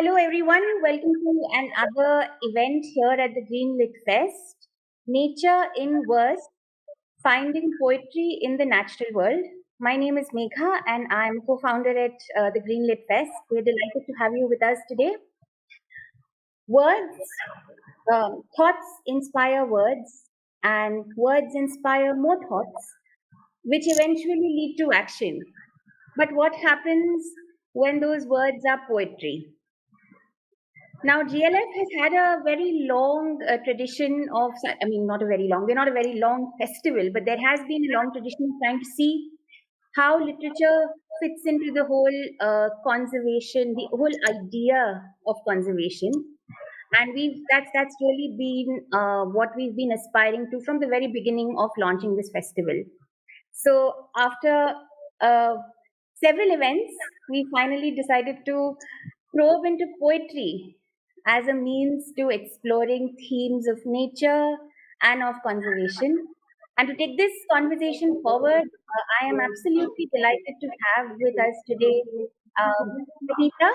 Hello, everyone. Welcome to another event here at the Greenlit Fest. Nature in Verse, Finding Poetry in the Natural World. My name is Megha, and I'm co-founder at the Greenlit Fest. We're delighted to have you with us today. Words, thoughts inspire words, and words inspire more thoughts, which eventually lead to action. But what happens when those words are poetry? Now, GLF has had a very long tradition of, I mean, not a very long, we're not a very long festival, but there has been a long tradition of trying to see how literature fits into the whole conservation, the whole idea of conservation. And that's really been what we've been aspiring to from the very beginning of launching this festival. So after uh, several events, we finally decided to probe into poetry as a means to exploring themes of nature and of conservation. And to take this conversation forward, I am absolutely delighted to have with us today Benita.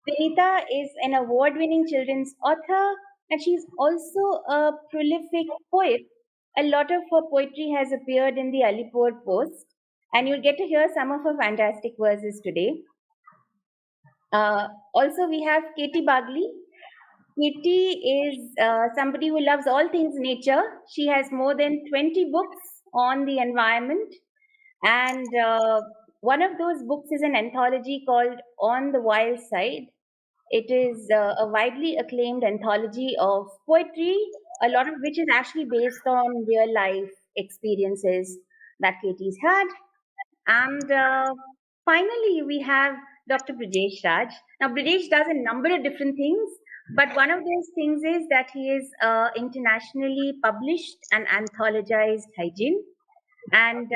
Benita is an award winning children's author and she's also a prolific poet. A lot of her poetry has appeared in the Alipur Post, and you'll get to hear some of her fantastic verses today. Also, we have Katie Bagley. Katie is somebody who loves all things nature. She has more than 20 books on the environment, and one of those books is an anthology called On the Wild Side. It is a widely acclaimed anthology of poetry, a lot of which is actually based on real life experiences that Katie's had. And finally, we have Dr. Brajesh Raj. Now, Brajesh does a number of different things, but one of those things is that he is internationally published and anthologized hygiene. And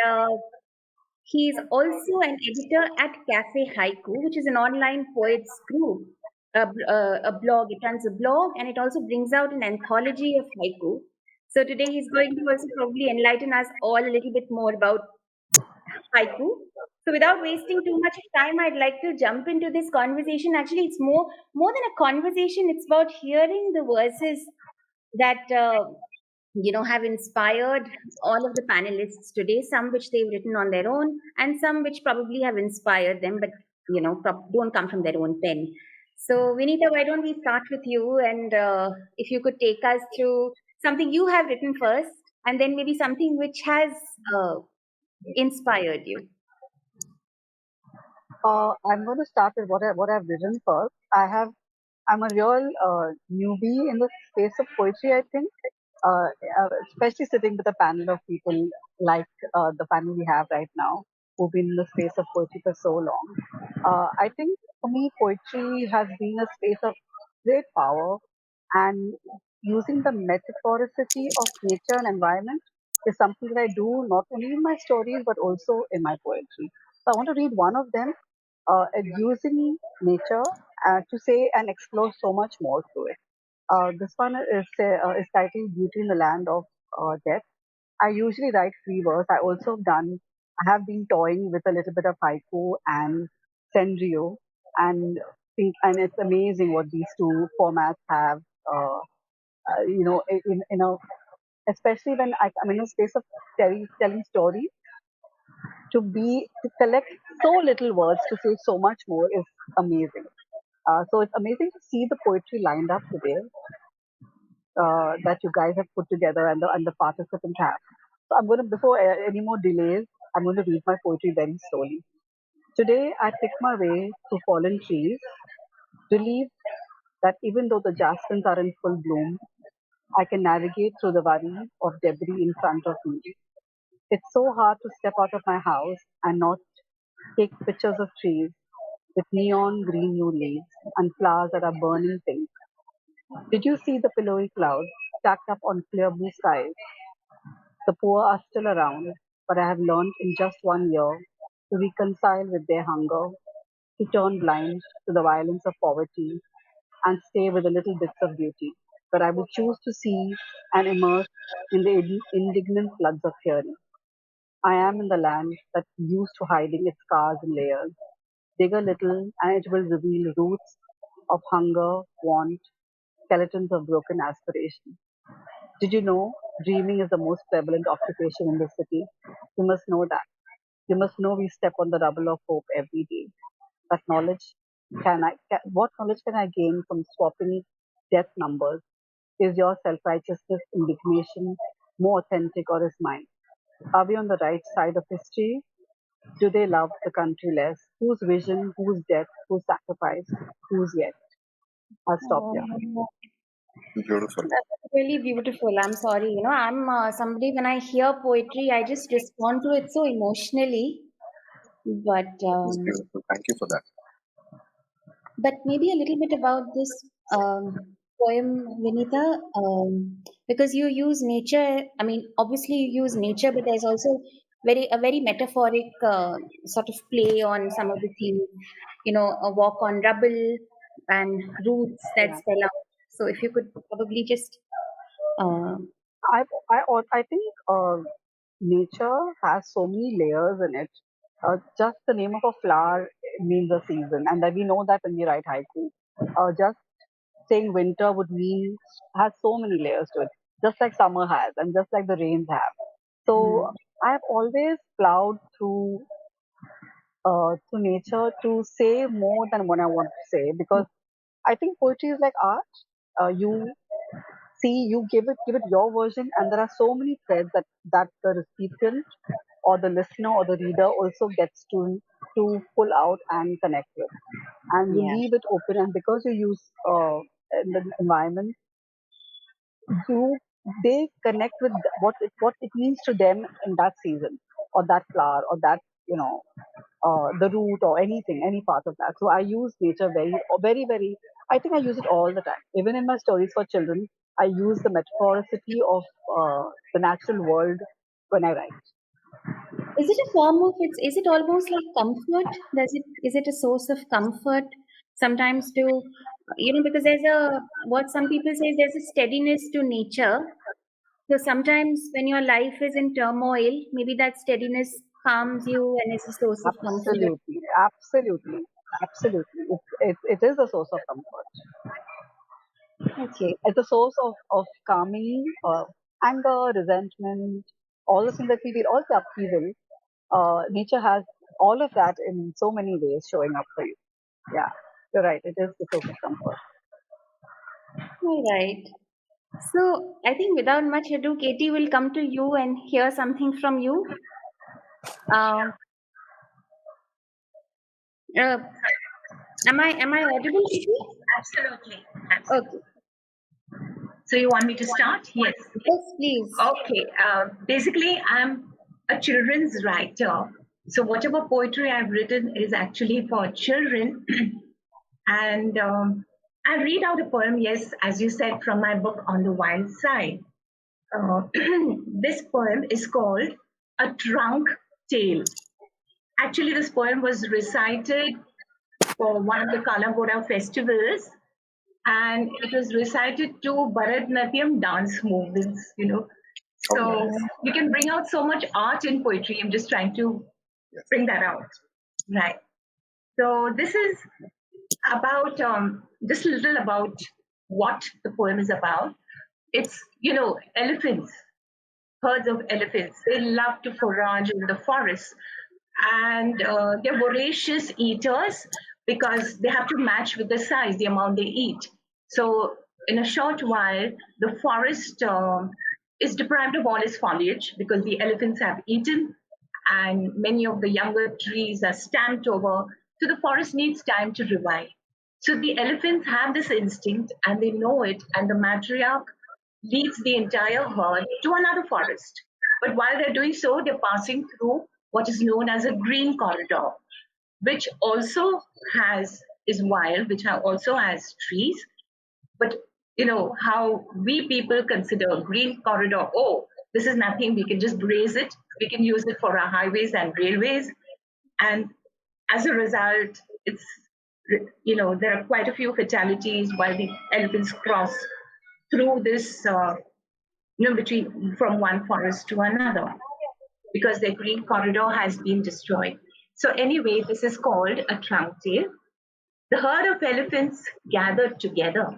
he is also an editor at Cafe Haiku, which is an online poets group, a blog. It runs a blog and it also brings out an anthology of haiku. So today he's going to also probably enlighten us all a little bit more about haiku. So without wasting too much time, I'd like to jump into this conversation. Actually, it's more than a conversation. It's about hearing the verses that have inspired all of the panelists today. Some which they've written on their own, and some which probably have inspired them, but don't come from their own pen. So, Vinita, why don't we start with you? And if you could take us through something you have written first, and then maybe something which has uh, inspired you. I'm going to start with what I've written first. I'm a real newbie in the space of poetry. I think, especially sitting with a panel of people like the panel we have right now, who've been in the space of poetry for so long. I think for me, poetry has been a space of great power, and using the metaphoricity of nature and environment is something that I do not only in my stories but also in my poetry. So I want to read one of them, using nature to say and explore so much more through it. This one is titled Beauty in the Land of Death. I usually write free verse. I have been toying with a little bit of haiku and senryo, and and it's amazing what these two formats have. In a especially when I'm in a space of telling stories, to collect so little words to say so much more is amazing. So it's amazing to see the poetry lined up today, that you guys have put together, and the participants have. So I'm going to, before any more delays, I'm going to read my poetry very slowly. Today I pick my way through fallen trees, relieved that even though the jasmines are in full bloom, I can navigate through the worry of debris in front of me. It's so hard to step out of my house and not take pictures of trees with neon green new leaves and flowers that are burning pink. Did you see the pillowy clouds stacked up on clear blue skies? The poor are still around, but I have learned in just 1 year to reconcile with their hunger, to turn blind to the violence of poverty, and stay with the little bits of beauty. But I would choose to see and immerse in the indignant floods of hearing. I am in the land that's used to hiding its scars in layers. Dig a little, and it will reveal roots of hunger, want, skeletons of broken aspiration. Did you know dreaming is the most prevalent occupation in the city? You must know that. You must know we step on the rubble of hope every day. That knowledge what knowledge can I gain from swapping death numbers? Is your self-righteousness indignation more authentic or is mine? Are we on the right side of history? Do they love the country less? Whose vision, whose death, whose sacrifice, whose yet? I'll stop here. Oh, Beautiful. that's really beautiful. I'm sorry. I'm somebody, when I hear poetry, I just respond to it so emotionally. But That was beautiful. Thank you for that. maybe a little bit about this poem, Vinita, because you use nature. I mean, obviously you use nature, but there's also a very metaphoric sort of play on some of the themes. A walk on rubble and roots that Yeah. spell out. So if you could probably just uh, I think nature has so many layers in it. Just the name of a flower means a season, and that we know that when we write haiku. Just saying winter would mean has so many layers to it, just like summer has, and just like the rains have. So hmm, I've always plowed through nature to say more than what I want to say because I think poetry is like art. You see, you give it your version, and there are so many threads that the recipient or the listener or the reader also gets to pull out and connect with, and you yeah. leave it open. And because you use in the environment, you they connect with what it means to them in that season or that flower or that you know the root or anything, any part of that. So I use nature very, very. I think I use it all the time. Even in my stories for children, I use the metaphoricity of the natural world when I write. Is it a form of it's? Is it almost like comfort? Is it a source of comfort sometimes to because there's a what some people say is there's a steadiness to nature. So sometimes when your life is in turmoil, maybe that steadiness calms you and is a source of comfort. Absolutely, absolutely, absolutely. It is a source of comfort. Okay. It's a source of calming anger, resentment, all the things that we feel, all the upheaval. Nature has all of that in so many ways showing up for you. Yeah, you're right. It is the source of comfort. All right. So I think without much ado, Katie will come to you and hear something from you. Um, uh, am I audible, Katie? Absolutely. Okay. Absolutely. So you want me to start? Yes. Yes, please. Okay. Basically, I'm a children's writer. So whatever poetry I've written is actually for children. And I read out a poem, yes, as you said, from my book On the Wild Side. This poem is called A Trunk Tale. Actually, this poem was recited for one of the Kalagoda festivals, and it was recited to Bharatnatyam dance movements. So you can bring out so much art in poetry. I'm just trying to bring that out. Right. So this is about just a little about what the poem is about. It's, elephants, herds of elephants. They love to forage in the forest, and they're voracious eaters because they have to match with the size, the amount they eat. So, in a short while, the forest is deprived of all its foliage because the elephants have eaten, and many of the younger trees are stamped over. So, the forest needs time to revive. So, the elephants have this instinct and they know it, and the matriarch leads the entire herd to another forest. But while they're doing so, they're passing through what is known as a green corridor, which also is wild, which also has trees. But how we people consider a green corridor, oh, this is nothing, we can just graze it, we can use it for our highways and railways. And as a result, there are quite a few fatalities while the elephants cross through this between from one forest to another because the green corridor has been destroyed. So anyway, this is called a trunk tale. The herd of elephants gathered together.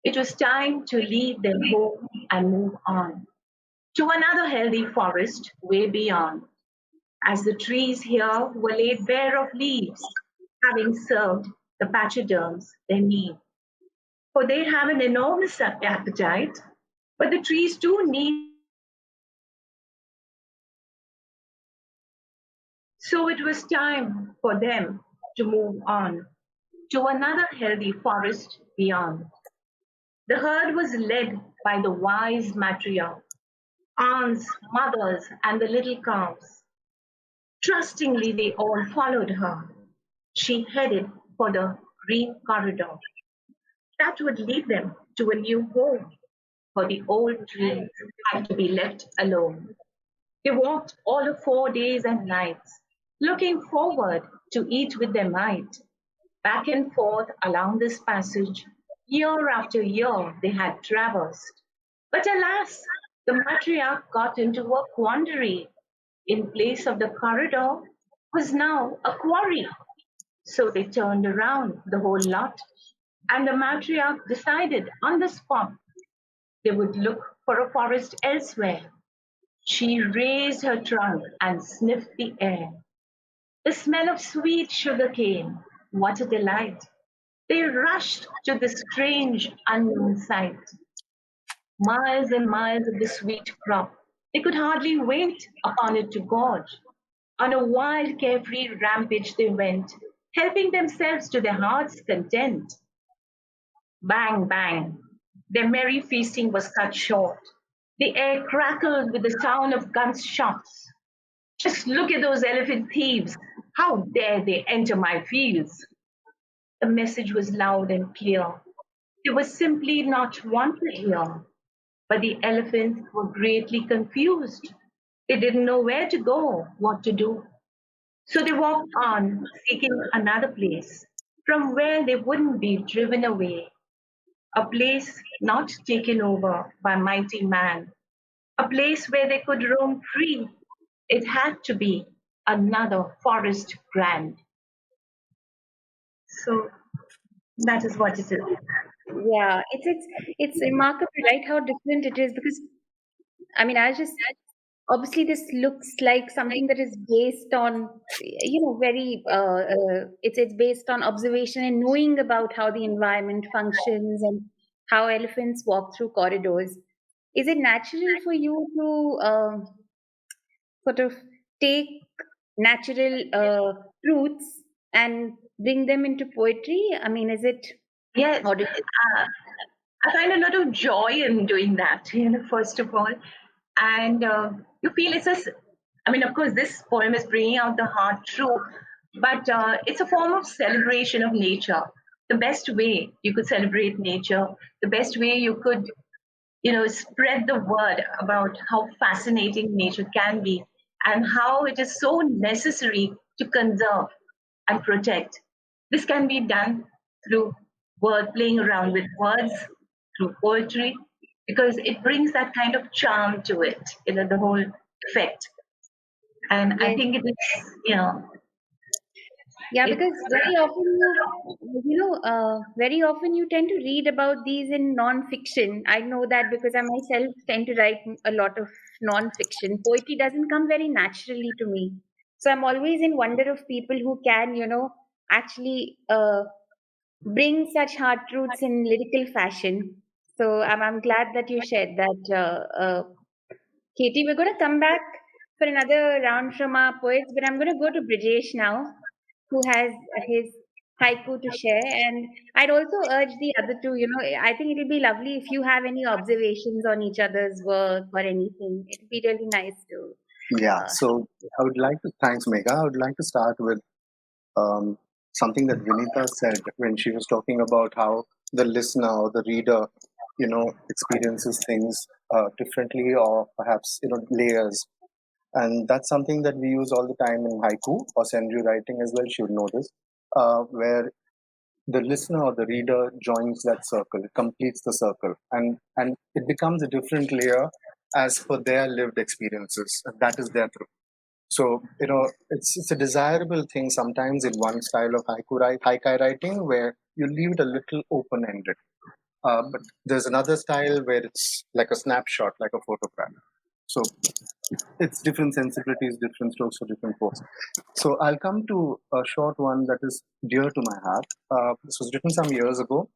It was time to leave their home and move on to another healthy forest way beyond, as the trees here were laid bare of leaves, having served the pachyderms their need. For they have an enormous appetite, but the trees too need. So it was time for them to move on to another healthy forest beyond. The herd was led by the wise matriarch, aunts, mothers, and the little calves. Trustingly, they all followed her. She headed for the green corridor that would lead them to a new home, for the old trees had to be left alone. They walked all of 4 days and nights, looking forward to eat with their might. Back and forth along this passage, year after year they had traversed. But alas, the matriarch got into a quandary. In place of the corridor was now a quarry. So they turned around the whole lot, and the matriarch decided on the spot they would look for a forest elsewhere. She raised her trunk and sniffed the air. The smell of sweet sugar cane. What a delight! They rushed to the strange unknown sight. Miles and miles of the sweet crop. They could hardly wait upon it to gorge. On a wild, carefree rampage they went, helping themselves to their heart's content. Bang, bang. Their merry feasting was cut short. The air crackled with the sound of gunshots. Just look at those elephant thieves. How dare they enter my fields? The message was loud and clear. They were simply not wanted here. But the elephants were greatly confused. They didn't know where to go, what to do. So they walked on, seeking another place from where they wouldn't be driven away. A place not taken over by mighty man. A place where they could roam free. It had to be another forest grand. So that is what it is. Yeah, it's remarkable, right? How different it is because I mean, I just obviously this looks like something that is based on very it's based on observation and knowing about how the environment functions and how elephants walk through corridors. Is it natural for you to sort of take natural truths and bring them into poetry? I mean, is it Yes, or do I find a lot of joy in doing that, first of all. And you feel it's a, I mean, of course, this poem is bringing out the hard truth, but it's a form of celebration of nature. The best way you could celebrate nature, the best way you could, spread the word about how fascinating nature can be and how it is so necessary to conserve and protect. This can be done through word playing around with words, through poetry, because it brings that kind of charm to it, the whole effect. And I yes? think it is, Yeah, it's because very often you tend to read about these in non-fiction. I know that because I myself tend to write a lot of non-fiction. Poetry doesn't come very naturally to me. So I'm always in wonder of people who can, actually bring such hard truths in lyrical fashion. So I'm glad that you shared that, Katie. We're going to come back for another round from our poets, but I'm going to go to Brijesh now, who has his haiku to share. And I'd also urge the other two, I think it'll be lovely if you have any observations on each other's work or anything. It'd be really nice to. Yeah, Uh, so I would like to, thanks, Megha. I would like to start with um, something that Vinita said when she was talking about how the listener or the reader, experiences things differently or perhaps, layers. And that's something that we use all the time in haiku or senryu writing as well. She would know this, where the listener or the reader joins that circle, it completes the circle, and it becomes a different layer as per their lived experiences. And that is their truth. So, it's a desirable thing sometimes in one style of haikai writing where you leave it a little open ended. But there's another style where it's like a snapshot, like a photograph. So it's different sensibilities, different strokes for different poets. So I'll come to a short one that is dear to my heart. This was written some years ago.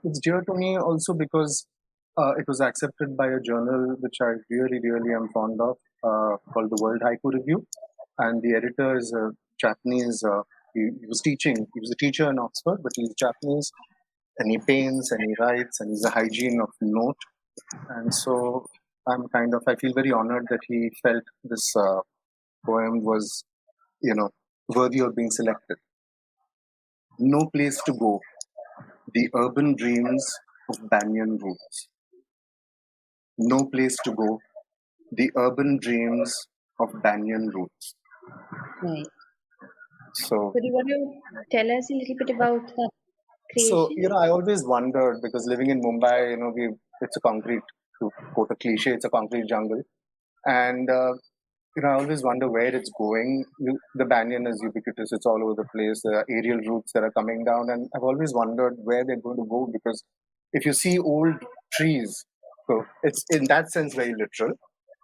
It's dear to me also because it was accepted by a journal which I really, really am fond of, called the World Haiku Review. And the editor is a Japanese. He was teaching. He was a teacher in Oxford, but he's Japanese, and he paints and he writes, and he's a hygiene of note. And so I feel very honored that he felt this poem was, worthy of being selected. No place to go. The urban dreams of banyan roots. No place to go. The urban dreams of banyan roots. Right. So, So do you want to tell us a little bit about that so creation? I always wondered because living in Mumbai, it's a concrete, to quote a cliche, it's a concrete jungle, and I always wonder where it's going. The banyan is ubiquitous; it's all over the place. There are aerial routes that are coming down, and I've always wondered where they're going to go because if you see old trees, so it's in that sense very literal.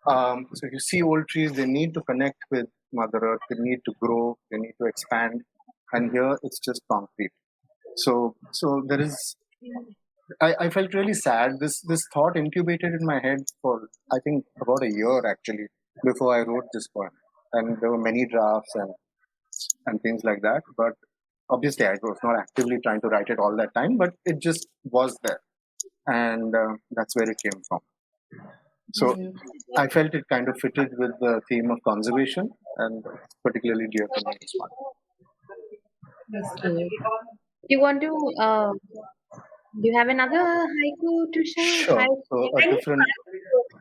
So if you see old trees, they need to connect with Mother Earth. They need to grow. They need to expand, and here it's just concrete. So there is. I felt really sad. This thought incubated in my head for I think about a year actually before I wrote this poem, and there were many drafts and things like that. But obviously, I was not actively trying to write it all that time, but it just was there, and that's where it came from. So I felt it kind of fitted with the theme of conservation, and it's particularly dear to me this one. Okay. Do you want to? Do you have another haiku to share? Sure. So a different.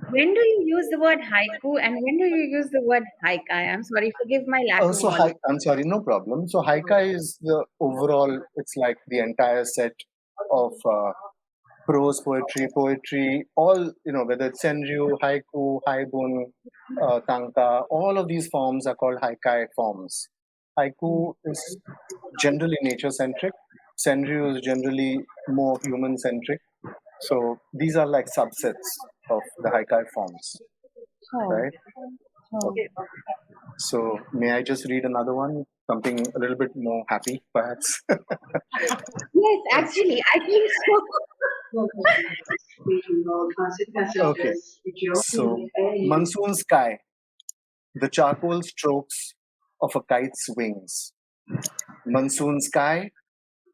When do you use the word haiku and when do you use the word haikai? I'm sorry, forgive my lack of knowledge. I'm sorry, no problem. So haikai is the overall. It's like the entire set of prose poetry. All whether it's senryu, haiku, haibun, tanka. All of these forms are called haikai forms. Haiku is generally nature centric. Senryu is generally more human centric. So these are like subsets of the haikai forms, Oh, right? oh. Okay. So may I just read another one? Something a little bit more happy, perhaps. Yes, actually, I think so. Okay. So monsoon sky, the charcoal strokes of a kite's wings. Monsoon sky,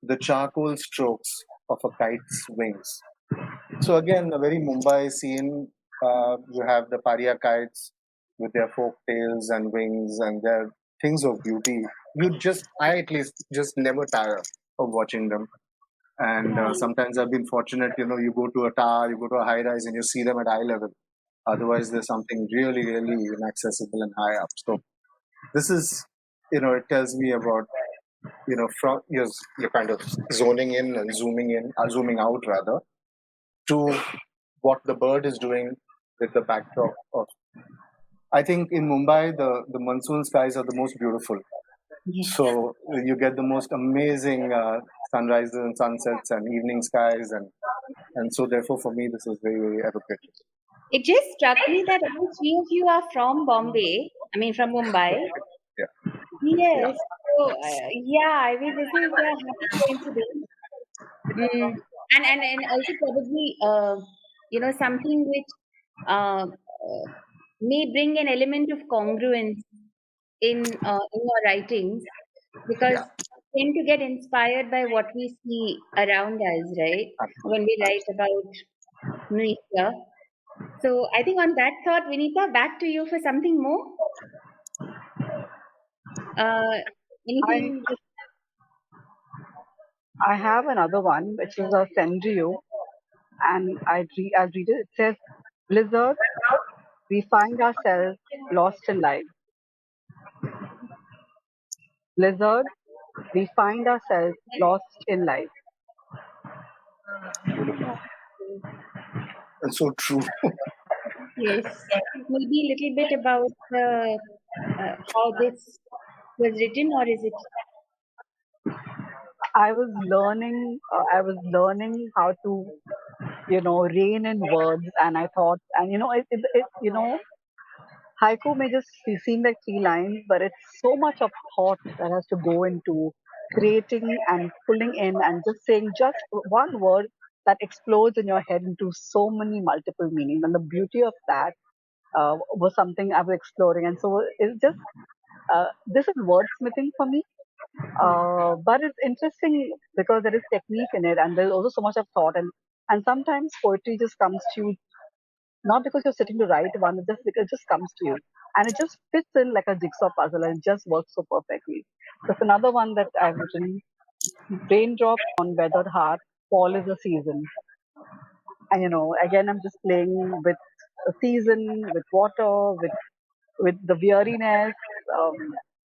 the charcoal strokes of a kite's wings. So again, a very Mumbai scene. You have the paria kites with their folk tales and wings and their things of beauty. I at least just never tire of watching them. And sometimes I've been fortunate, you go to a tower, you go to a high rise and you see them at eye level. Otherwise, there's something really, really inaccessible and high up. So this is, it tells me about, from you're kind of zoning in and zooming out rather, to what the bird is doing with the backdrop of. I think in Mumbai, the monsoon skies are the most beautiful. Yes. So you get the most amazing sunrises and sunsets and evening skies, and so therefore for me this is very, very evocative. It just struck me that all three of you are from Bombay. I mean, from Mumbai. Yeah, yeah, Yes. So, yeah, I mean, this is a happy coincidence. And also probably, something which may bring an element of congruence in your writings because yeah, we tend to get inspired by what we see around us, right? When we absolutely. write about nature. So I think on that thought, Vinita, back to you for something more. Uh, I anything? I have another one which is a Senryu, and I'll read it. It says, "Blizzard, we find ourselves lost in life. Blizzard, we find ourselves lost in life." Beautiful and so true. Yes, maybe a little bit about the how this was written, or is it? I was learning how to, rein in words, and I thought, and haiku may just seem like three lines, but it's so much of thought that has to go into creating and pulling in and just saying just one word that explodes in your head into so many multiple meanings. And the beauty of that was something I was exploring. And so it's just, this is wordsmithing for me. But it's interesting because there is technique in it, and there's also so much of thought. And sometimes poetry just comes to you not because you're sitting to write one, it's just because it just comes to you. And it just fits in like a jigsaw puzzle and it just works so perfectly. There's another one that I've written, raindrops on weathered heart, fall is a season. And again I'm just playing with a season, with water, with the weariness,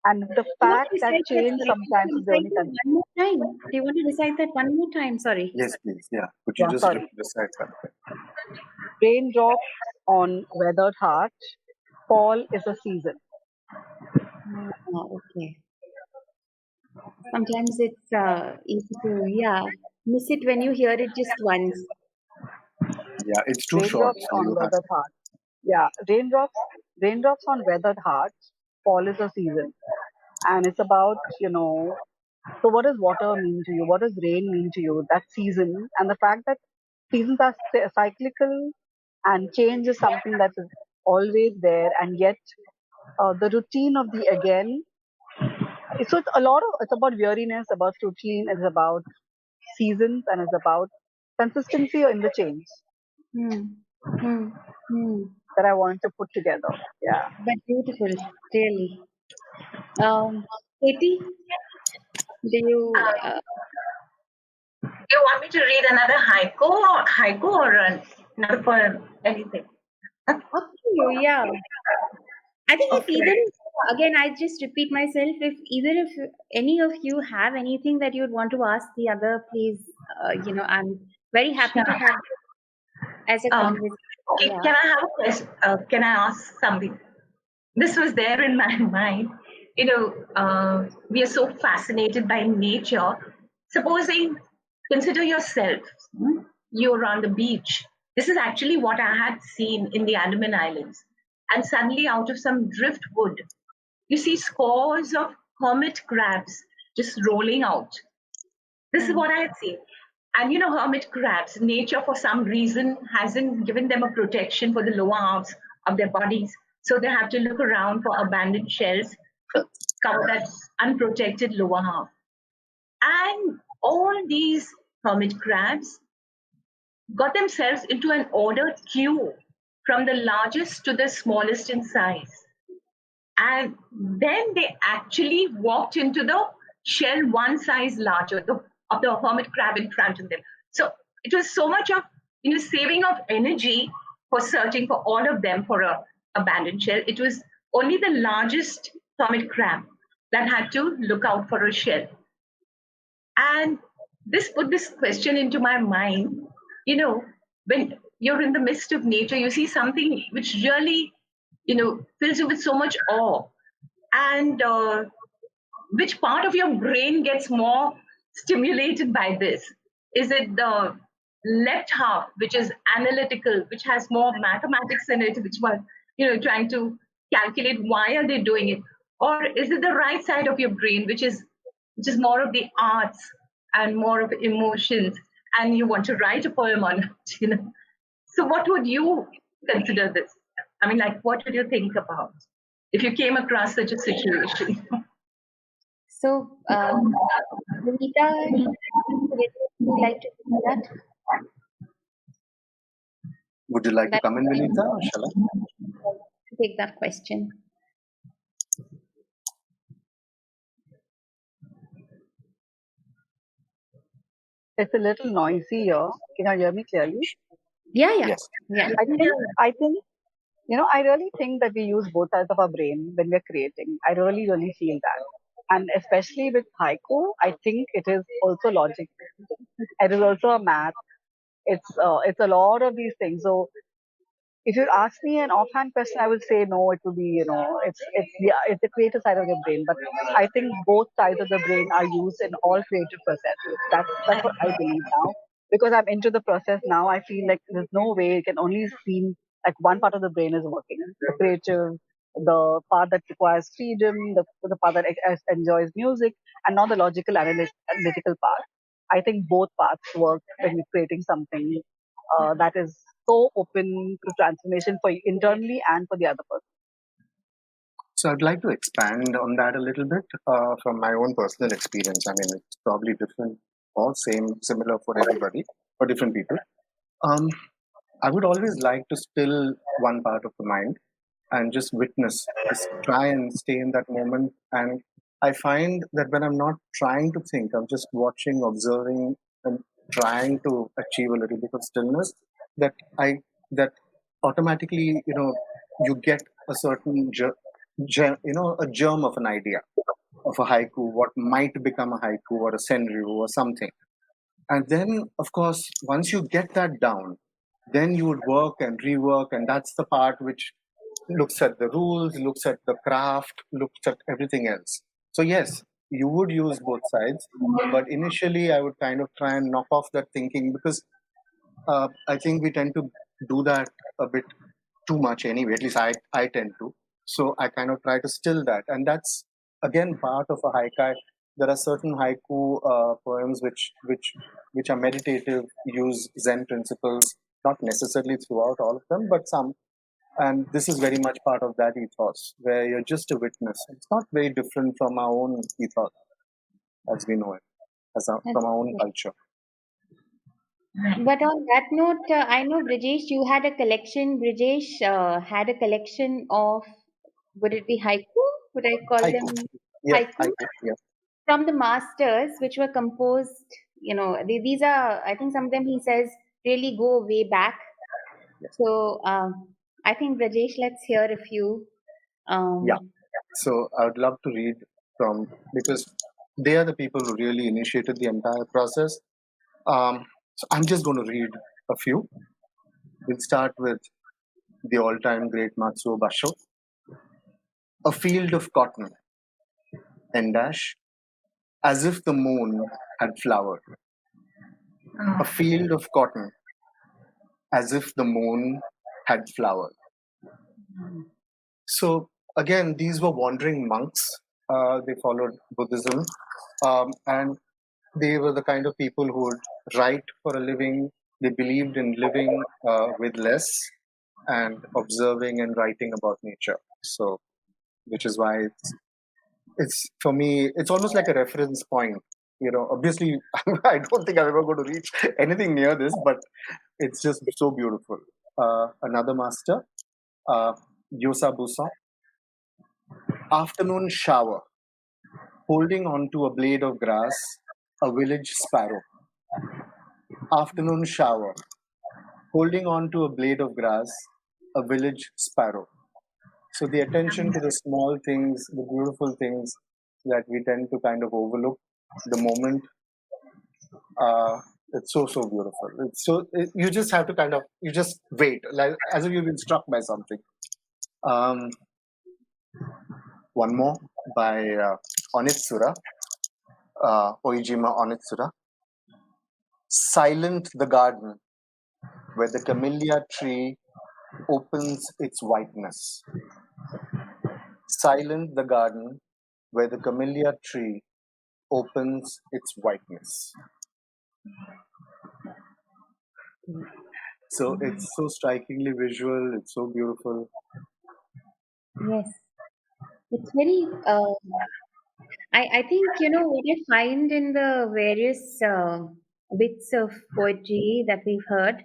and the Do you want fact to that recite that? change Sorry, can sometimes you is the recite only that one more time? Do you want to recite that one more time? Sorry. Yes, please. Yeah. Could you yeah, just sorry. recite that? Raindrops on weathered heart, fall is a season. Okay. Sometimes it's easy to, yeah, miss it when you hear it just once. Yeah, it's too short, Raindrops so on you have weathered heart. Yeah, raindrops on weathered heart, fall is a season. And it's about, so what does water mean to you? What does rain mean to you? That season. And the fact that seasons are cyclical and change is something that is always there. And yet, the routine of the again. So it's about weariness, about routine, it's about seasons, and it's about consistency in the change Hmm. Hmm. Hmm. that I wanted to put together. Yeah. But beautiful, really. Katie, do you? Do you want me to read another haiku or another poem? Anything? Up to you, yeah. I think if Okay. either, again, I just repeat myself, if either of any of you have anything that you'd want to ask the other, please, I'm very happy to Sure. have as a Um, conversation. okay, Yeah. can I have a question? Can I ask something? This was there in my mind. We are so fascinated by nature. Supposing, consider yourself, you're on the beach. This is actually what I had seen in the Andaman Islands. And suddenly, out of some driftwood, you see scores of hermit crabs just rolling out. This is Hmm. what I had seen. And hermit crabs, nature for some reason hasn't given them a protection for the lower halves of their bodies. So they have to look around for abandoned shells to cover that unprotected lower half. And all these hermit crabs got themselves into an ordered queue from the largest to the smallest in size. And then they actually walked into the shell one size larger of the hermit crab in front of them. So it was so much of saving of energy for searching for all of them for a abandoned shell. It was only the largest hermit crab that had to look out for a shell. And this put this question into my mind. When you're in the midst of nature, you see something which really fills you with so much awe. And which part of your brain gets more stimulated by this? Is it the left half, which is analytical, which has more mathematics in it, which was trying to calculate why are they doing it, or is it the right side of your brain, which is more of the arts and more of emotions, and you want to write a poem on it? So what would you consider this? I mean, like, what would you think about if you came across such a situation? So, Vinita, would you like to do that? Would you like to That come in, Vinita, or shall I? take that question. It's a little noisy here. Can you hear me clearly? Yeah, yeah, Yes. yeah. I think, I really think that we use both sides of our brain when we're creating. I really, really feel that. And especially with haiku, I think it is also logic. It is also a math. It's a lot of these things. So If you ask me an offhand question, I would say no. It would be, it's yeah, it's the creative side of the brain. But I think both sides of the brain are used in all creative processes. That's what I believe now. Because I'm into the process now, I feel like there's no way it can only seem like one part of the brain is working. The creative, the part that requires freedom, the part that enjoys music, and not the logical analytical part. I think both parts work when you're creating something that is so open to transformation for you internally and for the other person. So I'd like to expand on that a little bit from my own personal experience. I mean, it's probably different or similar for everybody, for different people. Um, I would always like to still one part of the mind and just witness, just try and stay in that moment. And I find that when I'm not trying to think, I'm just watching, observing, and trying to achieve a little bit of stillness, that I that automatically, you get a certain a germ of an idea of a haiku, what might become a haiku or a senryu or something. And then, of course, once you get that down, then you would work and rework, and that's the part which looks at the rules, looks at the craft, looks at everything else. So, yes, you would use both sides, but initially I would kind of try and knock off that thinking because I think we tend to do that a bit too much anyway. At least I tend to. So I kind of try to still that, and that's again part of a haiku. There are certain haiku poems which are meditative, use Zen principles, not necessarily throughout all of them, but some. And this is very much part of that ethos, where you're just a witness. It's not very different from our own ethos as we know it, from our own culture. But on that note, I know Brijesh, you had a collection. Brijesh had a collection of, would it be haiku? Would I call Haiku, them yes, haiku? haiku, yes, From the masters, which were composed, these are, I think some of them he says really go way back. yes. So I think Brajesh, let's hear a few. Yeah. Um, So I would love to read from because they are the people who really initiated the entire process. So I'm just going to read a few. We'll start with the all-time great Matsuo Basho. A field of cotton, and dash, as if the moon had flowered. A field of cotton, as if the moon had flowered. So again, these were wandering monks. They followed Buddhism, and they were the kind of people who would write for a living. They believed in living with less and observing and writing about nature. So, which is why it's for me, it's almost like a reference point. Obviously, I don't think I'm ever going to reach anything near this, but it's just so beautiful. Another master, uh, Yosa Busa, afternoon shower, holding onto a blade of grass, a village sparrow. Afternoon shower, holding on to a blade of grass, a village sparrow. So the attention to the small things, the beautiful things that we tend to kind of overlook, the moment, it's so beautiful. You just have to you just wait, like as if you've been struck by something. Um, one more by Onitsura, Oijima Onitsura. Silent the garden where the camellia tree opens its whiteness. Silent the garden where the camellia tree opens its whiteness. So it's so strikingly visual, it's so beautiful. yes, it's very. I think what I find in the various bits of poetry that we've heard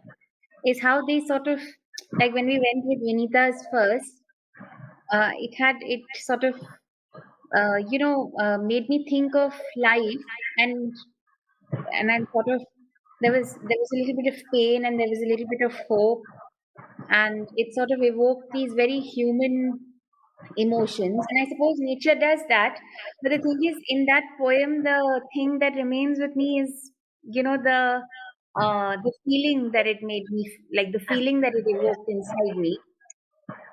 is how they sort of like when we went with Vinita's first, it sort of made me think of life and I sort of there was a little bit of pain and there was a little bit of hope and it sort of evoked these very human emotions and I suppose nature does that, but the thing is in that poem the thing that remains with me is the the feeling that it made me, like the feeling that it evoked inside me.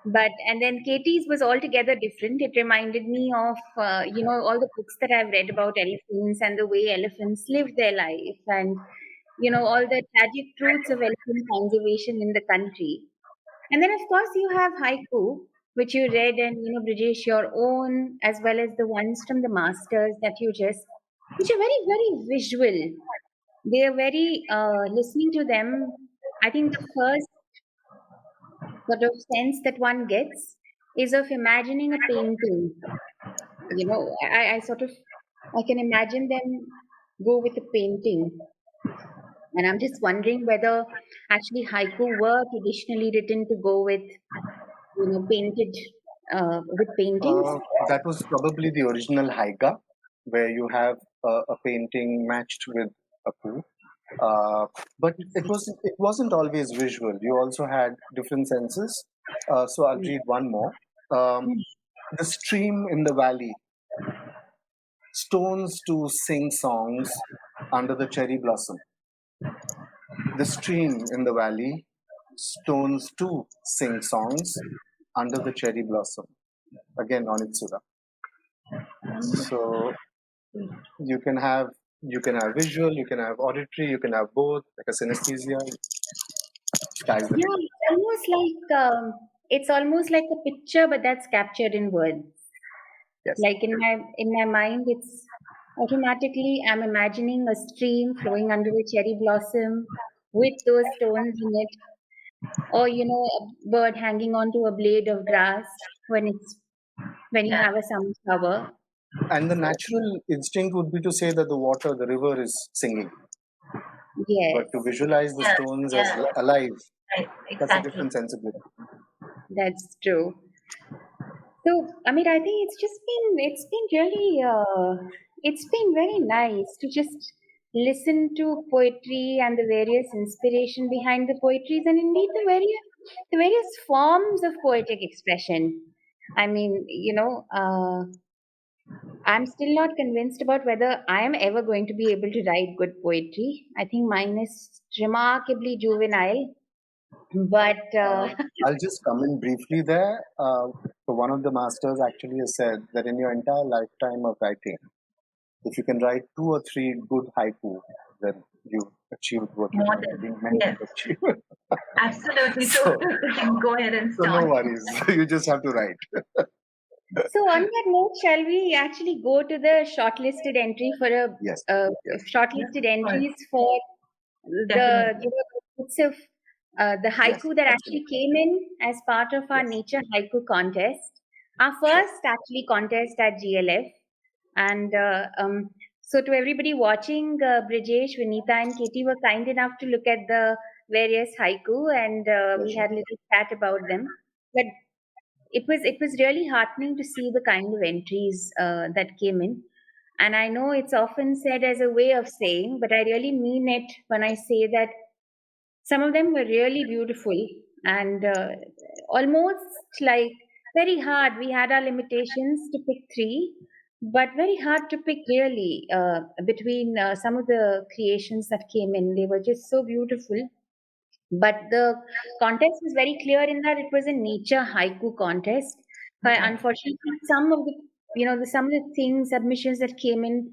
But and then Katie's was altogether different. It reminded me of all the books that I've read about elephants and the way elephants live their life, and all the tragic truths of elephant conservation in the country. And then of course you have haiku, which you read, and Brijesh, your own, as well as the ones from the masters that you just, which are very very visual. They are very listening to them. I think the first sort of sense that one gets is of imagining a painting. I sort of, I can imagine them go with a painting. And I'm just wondering whether actually haiku were traditionally written to go with, painted, with paintings. That was probably the original haiga, where you have a painting matched with a poo. But it wasn't always visual. You also had different senses. So I'll read one more. Um, the stream in the valley, stones to sing songs under the cherry blossom. The stream in the valley, stones to sing songs under the cherry blossom. Again, on Itsura. So you can have visual, you can have auditory, you can have both, like a synesthesia. Sky's the Yeah, limit. it's almost like a picture, but that's captured in words. Yes. Like in my mind, it's automatically I'm imagining a stream flowing under a cherry blossom with those stones in it, or a bird hanging onto a blade of grass when you Yeah. have a summer shower. And the So natural instinct would be to say that the water, the river is singing. yes, But to visualize the Yeah. stones as Yeah. alive, Right. that's a Exactly. different sensibility. that's true. So, I mean, I think it's been very nice to just listen to poetry and the various inspiration behind the poetries, and indeed the various forms of poetic expression. I mean, I'm still not convinced about whether I am ever going to be able to write good poetry. I think mine is remarkably juvenile, but I'll just come in briefly there. So one of the masters actually has said that in your entire lifetime of writing, if you can write 2 or 3 good haiku, then you've achieved what you More might have than been meant yes. to achieve. Absolutely. So so, go ahead and so no start. worries. You just have to write. so, on that note, shall we actually go to the shortlisted entry for Yes, yes, Yeah, shortlisted of course. entries for the Definitely. books of the yes, haiku that actually absolutely. came in as part of our Yes, Nature Haiku contest, our sure. first actually contest at GLF, and so to everybody watching, Brijesh, Vinita, and Katie were kind enough to look at the various haiku, and we Pleasure. had a little chat about them. But it was really heartening to see the kind of entries that came in. And I know it's often said as a way of saying, but I really mean it when I say that some of them were really beautiful, and almost like very hard. We had our limitations to pick three, but very hard to pick really between some of the creations that came in. They were just so beautiful. But the contest was very clear in that it was a nature haiku contest. But Okay. unfortunately, some of the some of the things submissions that came in,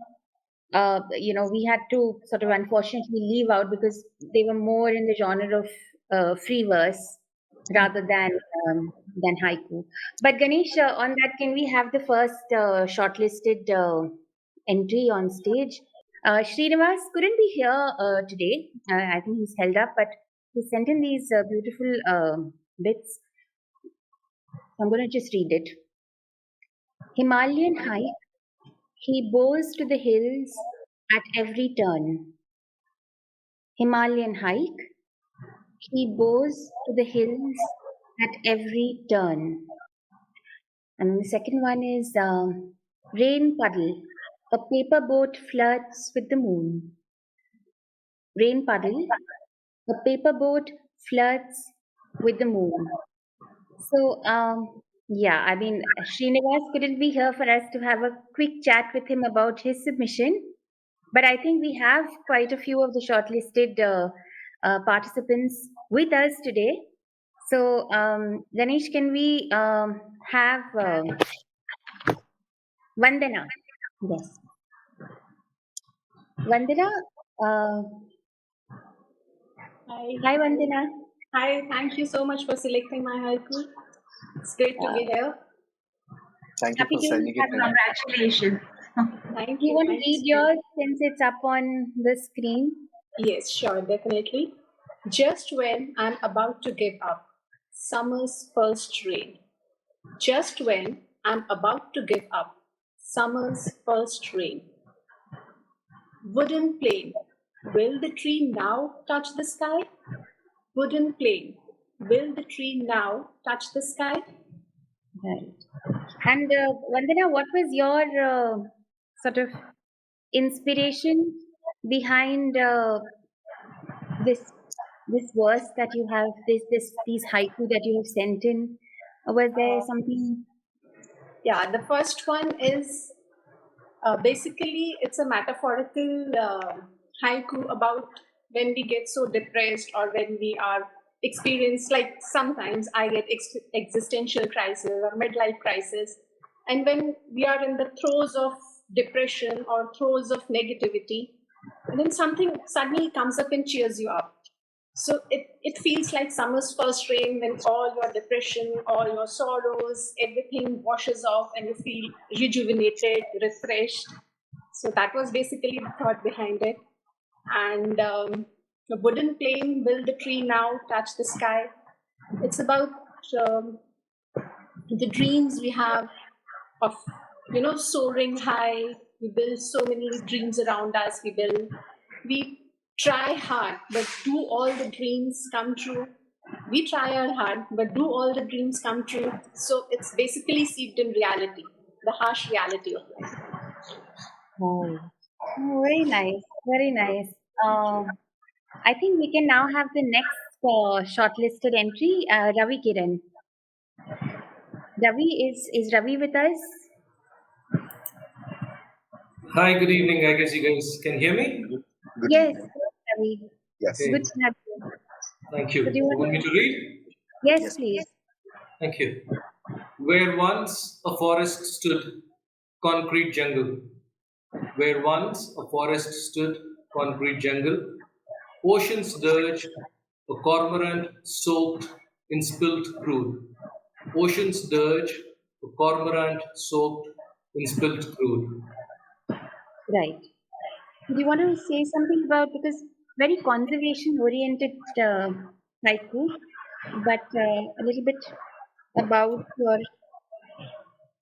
we had to sort of unfortunately leave out because they were more in the genre of free verse rather than haiku. But Ganesh, on that, can we have the first shortlisted entry on stage? Srinivas couldn't be here today. I think he's held up, but he sent in these beautiful bits. I'm going to just read it. Himalayan hike, he bows to the hills at every turn. Himalayan hike, he bows to the hills at every turn. And the second one is rain puddle, a paper boat flirts with the moon. Rain puddle, a paper boat flirts with the moon. So, yeah, I mean, Srinivas couldn't be here for us to have a quick chat with him about his submission. But I think we have quite a few of the shortlisted participants with us today. So, Ganesh, can we have Vandana? Yes. Vandana, uh, Hi. hi Vandana. Hi, thank you so much for selecting my haiku. It's great to Uh, be here. Thank you happy for to sending it have in. you. Congratulations. Thank You you. want to Thank you read so much. yours since it's up on the screen? Yes, sure, definitely. Just when I'm about to give up, summer's first rain. Just when I'm about to give up, summer's first rain. Wooden plane, will the tree now touch the sky? Wooden plane, will the tree now touch the sky? Right. And Vandana, what was your sort of inspiration behind this this verse that you have, these haiku that you have sent in? Was there Uh, something? yeah, the first one is basically, it's a metaphorical haiku about when we get so depressed or when we are experience like sometimes I get existential crisis or midlife crisis, and when we are in the throes of depression or throes of negativity, and then something suddenly comes up and cheers you up. So it feels like summer's first rain when all your depression, all your sorrows, everything washes off and you feel rejuvenated, refreshed. So that was basically the thought behind it. And the wooden plane, will the tree now touch the sky? It's about um, the dreams we have of, soaring high. We build so many dreams around us. We try hard, but do all the dreams come true? We try our hard, but do all the dreams come true? So it's basically seeped in reality, the harsh reality of life. Oh, very nice, very nice. I think we can now have the next shortlisted entry, Ravi Kiran. Ravi, is Ravi with us? Hi, good evening. I guess you guys can hear me. Good Yes, evening. Ravi. Yes. Good Okay, to have you. thank So do you. you You want want me to? to read? Yes, Yes, please. please. Thank you. Where once a forest stood, concrete jungle. Where once a forest stood, concrete jungle. Ocean's dirge, a cormorant soaked in spilt crude. Ocean's dirge, a cormorant soaked in spilt crude. Right. Do you want to say something about, because very conservation oriented haiku, but a little bit about your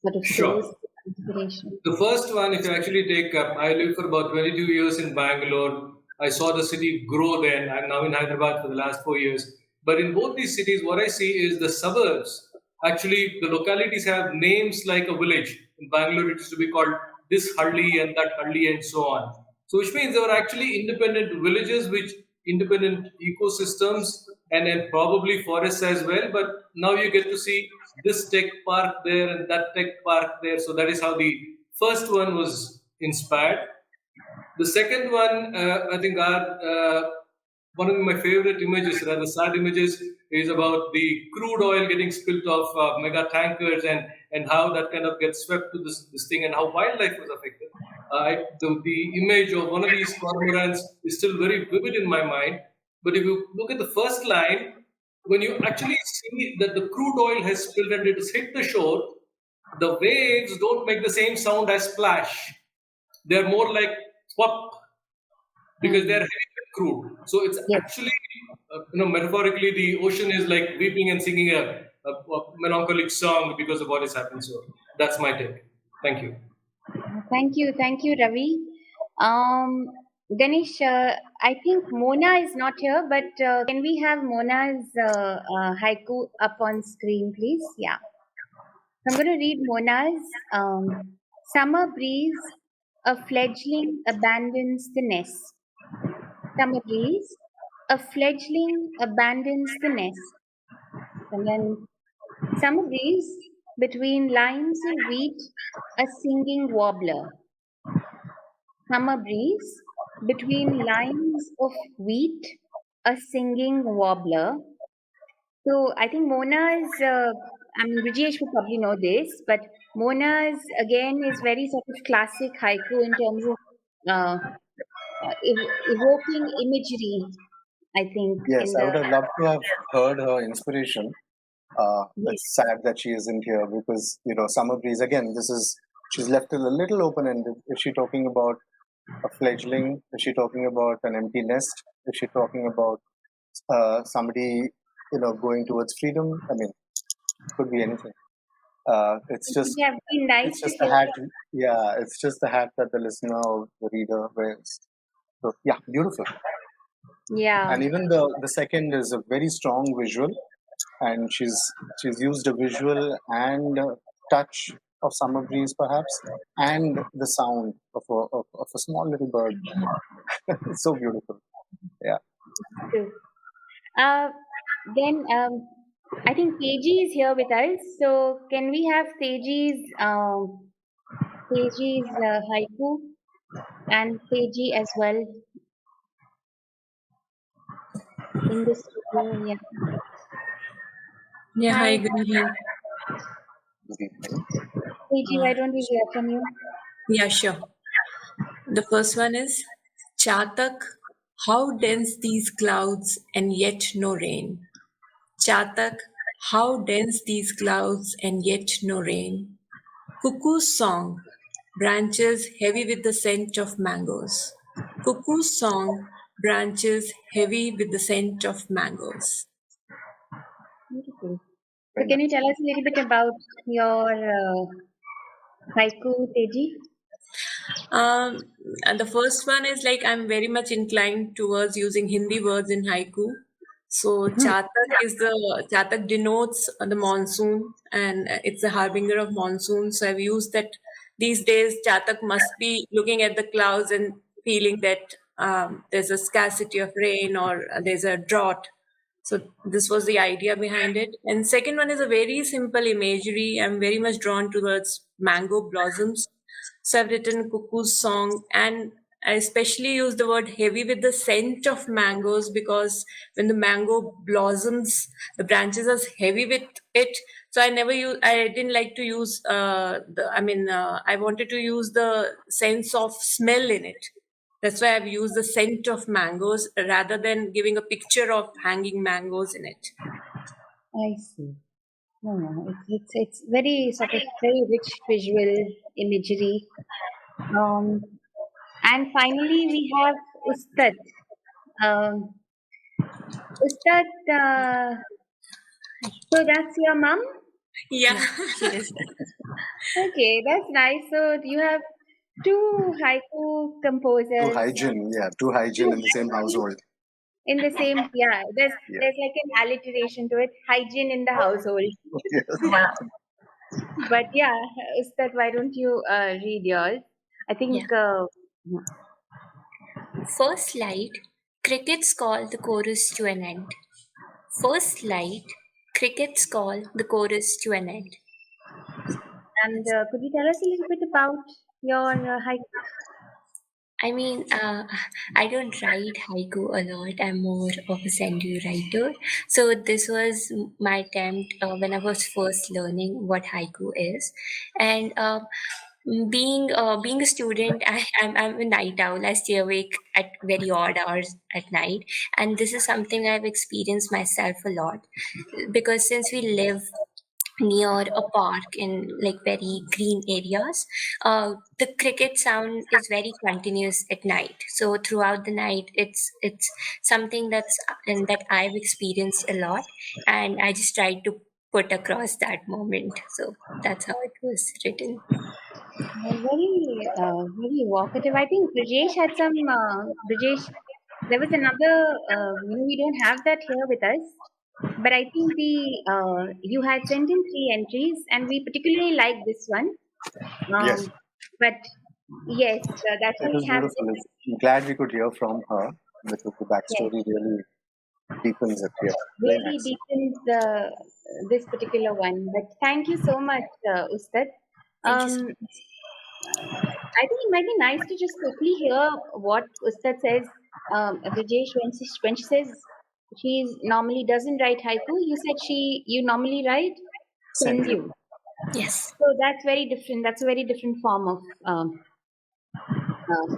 sort of source Sure. inspiration? The first one, if you actually take up, I lived for about 22 years in Bangalore. I saw the city grow then. I'm now in Hyderabad for the last 4 years. But in both these cities, what I see is the suburbs. Actually, the localities have names like a village. In Bangalore, it used to be called this Hulli and that Hulli and so on. So, which means there were actually independent villages, which independent ecosystems, and then probably forests as well. But now you get to see this tech park there and that tech park there. So that is how the first one was inspired. The second one, I think, one of my favorite images, rather sad images, is about the crude oil getting spilt off mega tankers and how that kind of gets swept to this thing and how wildlife was affected. The image of one of these cormorants is still very vivid in my mind. But if you look at the first line, when you actually see that the crude oil has spilled and it has hit the shore, the waves don't make the same sound as splash. They're more like pop because they're Hmm. heavy with crude. So it's Yes. actually, metaphorically, the ocean is like weeping and singing a melancholic song because of what has happened. So that's my take. Thank you. Thank you, Ravi. Ganesh, I think Mona is not here, but can we have Mona's haiku up on screen, please? Yeah. So I'm going to read Mona's summer breeze, a fledgling abandons the nest. Summer breeze, a fledgling abandons the nest. And then summer breeze, between lines of wheat, a singing warbler. summer breeze, between lines of wheat, a singing warbler. So I think Mona's, I mean, Brijesh would probably know this, but Mona's again is very sort of classic haiku in terms of evoking imagery, I think, Yes, in I the. would have loved to have heard her inspiration. Yes, It's sad that she isn't here because, Summer Breeze, again, she's left it a little open ended. Is she talking about a fledgling? Is she talking about an empty nest? Is she talking about somebody, going towards freedom? I mean, could be anything. It's it would just, have been nice it's to just the hear hat. from. Yeah, it's just the hat that the listener or the reader wears. So yeah, beautiful. Yeah, And even the second is a very strong visual, and she's used a visual and touch of summer breeze perhaps, and the sound of a small little bird. It's so beautiful. Yeah. true. Uh, then I think Teji is here with us. So can we have Teji's haiku and Teji as well in the studio? Yeah. Yeah, hi, Hi, good evening. Good evening. Teji. Uh, Why don't we hear from you? yeah, sure. The first one is Chatak, how dense these clouds and yet no rain. Chatak, how dense these clouds and yet no rain. Cuckoo's song, branches heavy with the scent of mangoes. Cuckoo's song, branches heavy with the scent of mangoes. Beautiful. So Very can you nice. tell us a little bit about your haiku, Teji? Um, and the first one is like I'm very much inclined towards using Hindi words in haiku. So Chatak denotes the monsoon, and it's a harbinger of monsoon. So I've used that these days. Chatak must be looking at the clouds and feeling that there's a scarcity of rain or there's a drought. So this was the idea behind it. And second one is a very simple imagery. I'm very much drawn towards mango blossoms. So I've written Cuckoo's song, and I especially use the word heavy with the scent of mangoes because when the mango blossoms, the branches are heavy with it. So I didn't like to use I wanted to use the sense of smell in it. That's why I've used the scent of mangoes rather than giving a picture of hanging mangoes in it. I see. No, no, it's very sort of very rich visual imagery. Um, and finally we have Ustat. Um, Ustat, so that's your mom? Yeah. Yeah, she is. Okay, that's nice. So you have two haiku Two composers hygiene, yeah, two hygiene in the same household. in the same, yeah. Yeah. There's like an alliteration to it, hygiene in the household. Yes. Wow. But yeah, Ustad, why don't you read yours? I Yeah. think First light, crickets call the chorus to an end. First light, crickets call the chorus to an end. and could you tell us a little bit about your haiku? I mean, I don't write haiku a lot. I'm more of a sendu writer. So this was my attempt when I was first learning what haiku is, and being a student, I'm a night owl. I stay awake at very odd hours at night, and this is something I've experienced myself a lot because since we live near a park in like very green areas, the cricket sound is very continuous at night. So throughout the night, it's something that I've experienced a lot, and I just tried to put across that moment. So that's how it was written. Very evocative. I think Brijesh had some. Brijesh, there was another. We don't have that here with us, but I think you had sent in three entries, and we particularly like this one. Yes. But yes, that's It why is we have beautiful. this. I'm glad we could hear from her because the Yes, backstory really deepens it. Yes. Very really nice. deepens this particular one. But thank you so much, Ustad. Thank you so Um, much. I think it might be nice to just quickly hear what Ustat says. Brijesh, when she says she normally doesn't write haiku, you said you normally write Send you. senryu. Yes. So that's very different. That's a very different form of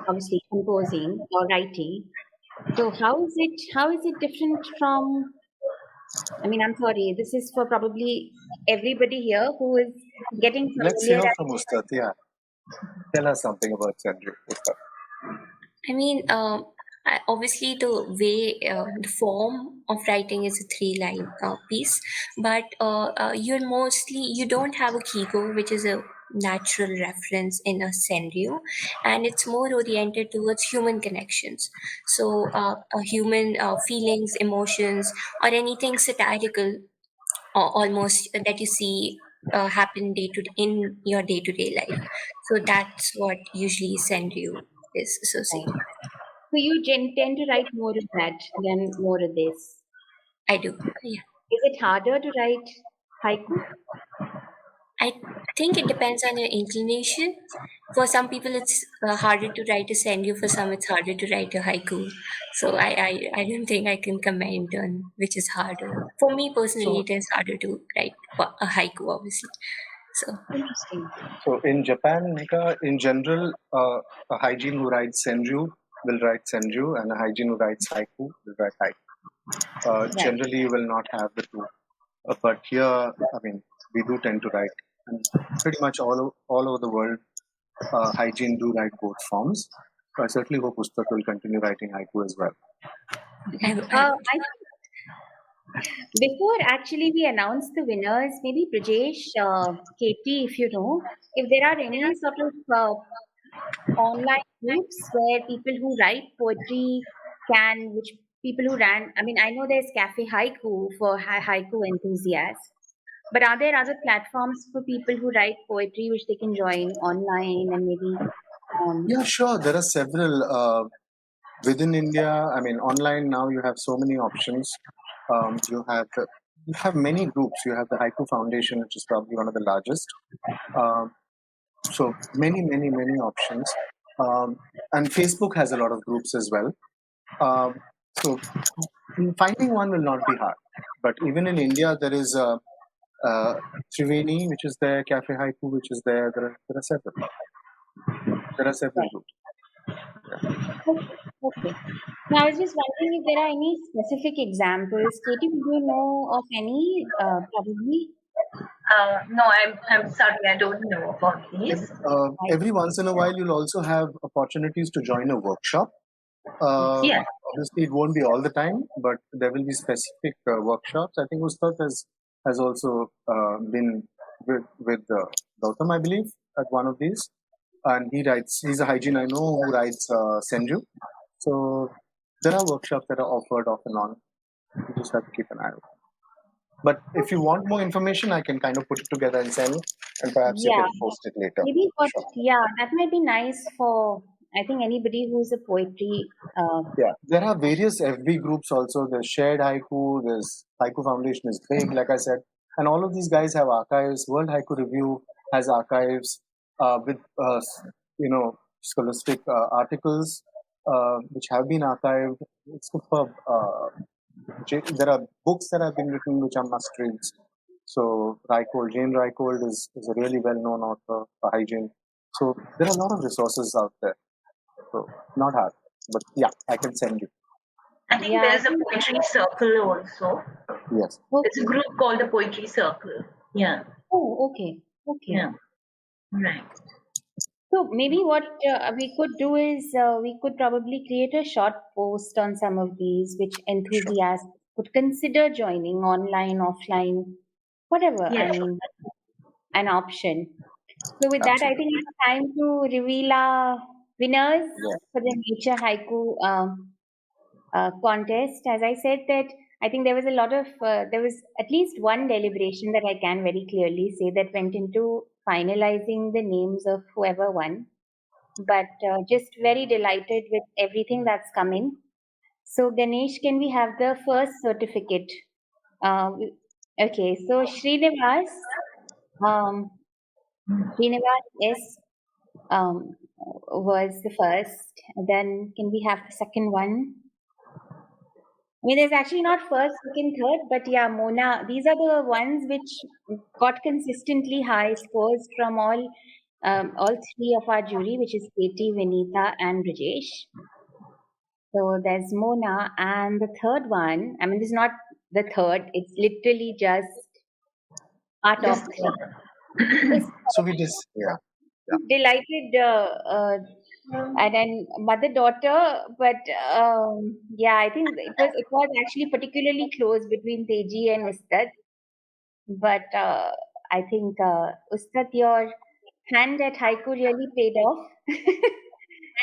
obviously composing or writing. So how is it different from? I mean, I'm sorry. This is for probably everybody here who is getting Let's familiar. hear from Ustat. Yeah. Tell us something about send you, Ustat. I mean, obviously the form of writing is a three-line piece, but you don't have a kigo, which is a natural reference in a senryu, and it's more oriented towards human connections. So, human feelings, emotions, or anything satirical, almost that you see happen in your day-to-day life. So that's what usually senryu is associated. So you tend to write more of that than more of this. I do. Yeah. Is it harder to write haiku? I think it depends on your inclination. For some people, it's harder to write a senryu. For some, it's harder to write a haiku. So I don't think I can comment on which is harder. For me personally, So, it is harder to write a haiku, obviously. So Interesting. so in Japan, Mika, in general, a hygiene who writes senryu will write senryu, and a hygiene who writes haiku will write haiku. Right. Generally, you will not have the two. But here, I mean, we do tend to write, and pretty much all over the world, hygiene do write both forms. So I certainly hope Ustak will continue writing haiku as well. I I Before actually we announce the winners, maybe Brajesh, Katie, if you know, if there are any sort of online groups where people who write poetry which people who I mean, I know there's Cafe Haiku for haiku enthusiasts, but are there other platforms for people who write poetry which they can join online and maybe, Yeah, sure. There are several within India. I mean, online now you have so many options. You have many groups. You have the Haiku Foundation, which is probably one of the largest. Um, so many options. And Facebook has a lot of groups as well. So finding one will not be hard. But even in India, there is Triveni, which is there, Cafe Haiku, which is there. There are several. There are several right. groups. Okay. Now, I was just wondering if there are any specific examples. Katie, would you know of any? Probably. No, I'm sorry, I don't know about these. Right. Every once in a while, you'll also have opportunities to join a workshop. Yeah. Obviously, it won't be all the time, but there will be specific workshops. I think Ustad has also been with Gautam, I believe, at one of these, and he's a hygiene I know who writes Senju. So there are workshops that are offered off and on. You just have to keep an eye out. But if you want more information, I can kind of put it together and send, and perhaps you Yeah. can post it later. Maybe Sure. yeah, that might be nice for, I think, anybody who's a poetry. Yeah, there are various FB groups also. There's Shared Haiku, there's Haiku Foundation is big, like I said, and all of these guys have archives. World Haiku Review has archives with scholastic articles which have been archived. It's superb. There are books that have been written which are must reads. So Jane Reichold is a really well known author for hygiene. So there are a lot of resources out there. So not hard, but yeah, I can send you. I think Yeah, I there's a think. poetry circle also. Yes. It's a Okay. group called the Poetry Circle. Yeah. Oh, okay. Okay. Yeah. Right. So maybe what we could do is we could probably create a short post on some of these, which Sure. enthusiasts could consider joining online, offline, whatever. I Yes. mean, an option. So with that, I Absolutely. think it's time to reveal our winners Yeah. for the Nature Haiku contest. As I said that I think there was there was at least one deliberation that I can very clearly say that went into finalizing the names of whoever won. But just very delighted with everything that's coming. So Ganesh, can we have the first certificate? Okay, so um, Srinivas S. was the first. Then can we have the second one? I mean, there's actually not first, second, third, but yeah, Mona. These are the ones which got consistently high scores from all three of our jury, which is Katie, Vinita, and Rajesh. So there's Mona, and the third one. I mean, this is not the third. It's literally just our top Just three. So we just, yeah. Delighted, and then mother daughter, but yeah, I think it was actually particularly close between Teji and Ustat, but I think Ustat, your hand at haiku really paid off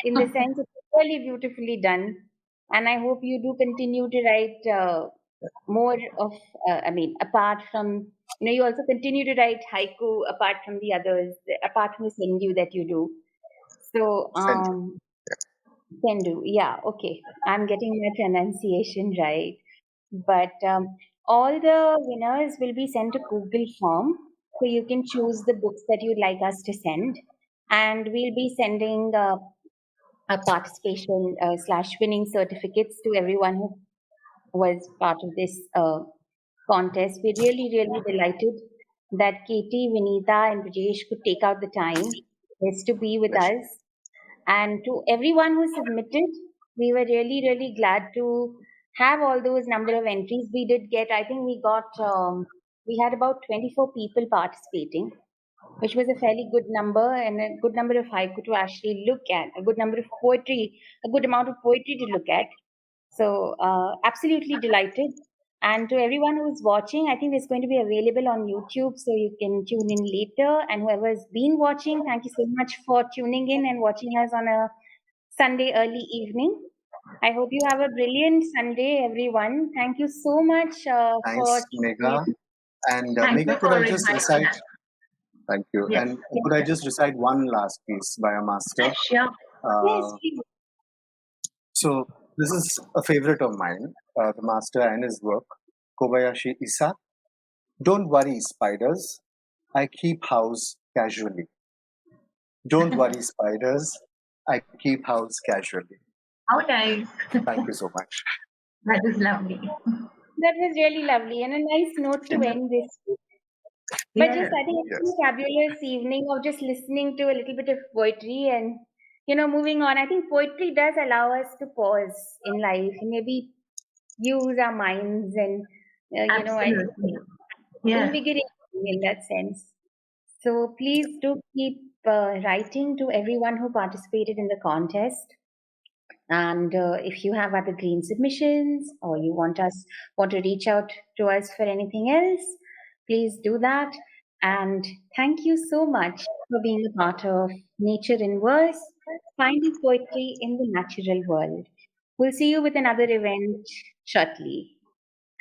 in the sense it was really beautifully done, and I hope you do continue to write more of. I mean, apart from you also continue to write haiku apart from the others, apart from the Sindhu that you do. So, Send you. can do. Yeah, okay. I'm getting my pronunciation right. But all the winners will be sent a Google form. So you can choose the books that you'd like us to send. And we'll be sending a participation slash winning certificates to everyone who was part of this contest. We're really, really delighted that Katie, Vinita, and Rajesh could take out the time just to be with Pleasure. us. And to everyone who submitted, we were really, really glad to have all those number of entries. We did get, I think we had about 24 people participating, which was a fairly good number and a good number of haiku to actually look at, a good number of poetry, a good amount of poetry to look at. So, absolutely delighted. And to everyone who's watching, I think it's going to be available on YouTube, so you can tune in later. And whoever's been watching, thank you so much for tuning in and watching us on a Sunday early evening. I hope you have a brilliant Sunday, everyone. Thank you so much for Thanks, tuning Megha. in. And thank Megha, you could I for just inviting recite? us. Thank you. Yes, And could I just recite one last piece by a master? sure. Yes, Uh, please. so this is a favorite of mine, the master and his work, Kobayashi Isa. Don't worry, spiders. I keep house casually. Don't worry, spiders. I keep house casually. How nice. Thank you so much. That is lovely. That was really lovely and a nice note to end this with. But Yes. just, I think it's Yes. a fabulous evening of just listening to a little bit of poetry and, moving on. I think poetry does allow us to pause in life and maybe use our minds and, and Absolutely. Yes. invigorating in that sense. So please do keep writing to everyone who participated in the contest. And if you have other green submissions or you want to reach out to us for anything else, please do that. And thank you so much for being a part of Nature in Verse, finding poetry in the natural world. We'll see you with another event shortly.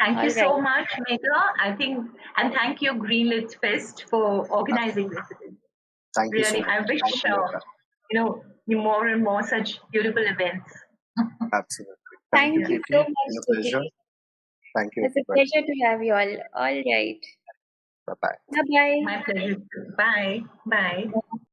Thank you All so right. much, Megha. I think, and thank you, Greenlit Fest, for organizing this event. Thank you so Really, much. I wish Thank you, Megha. more and more such beautiful events. Absolutely. Thank you, Thank you Katie. so It's much, been a pleasure. Kitty. Thank you, It's a everybody. pleasure to have you all. All right. Bye bye. Bye bye. My pleasure. Bye. Bye.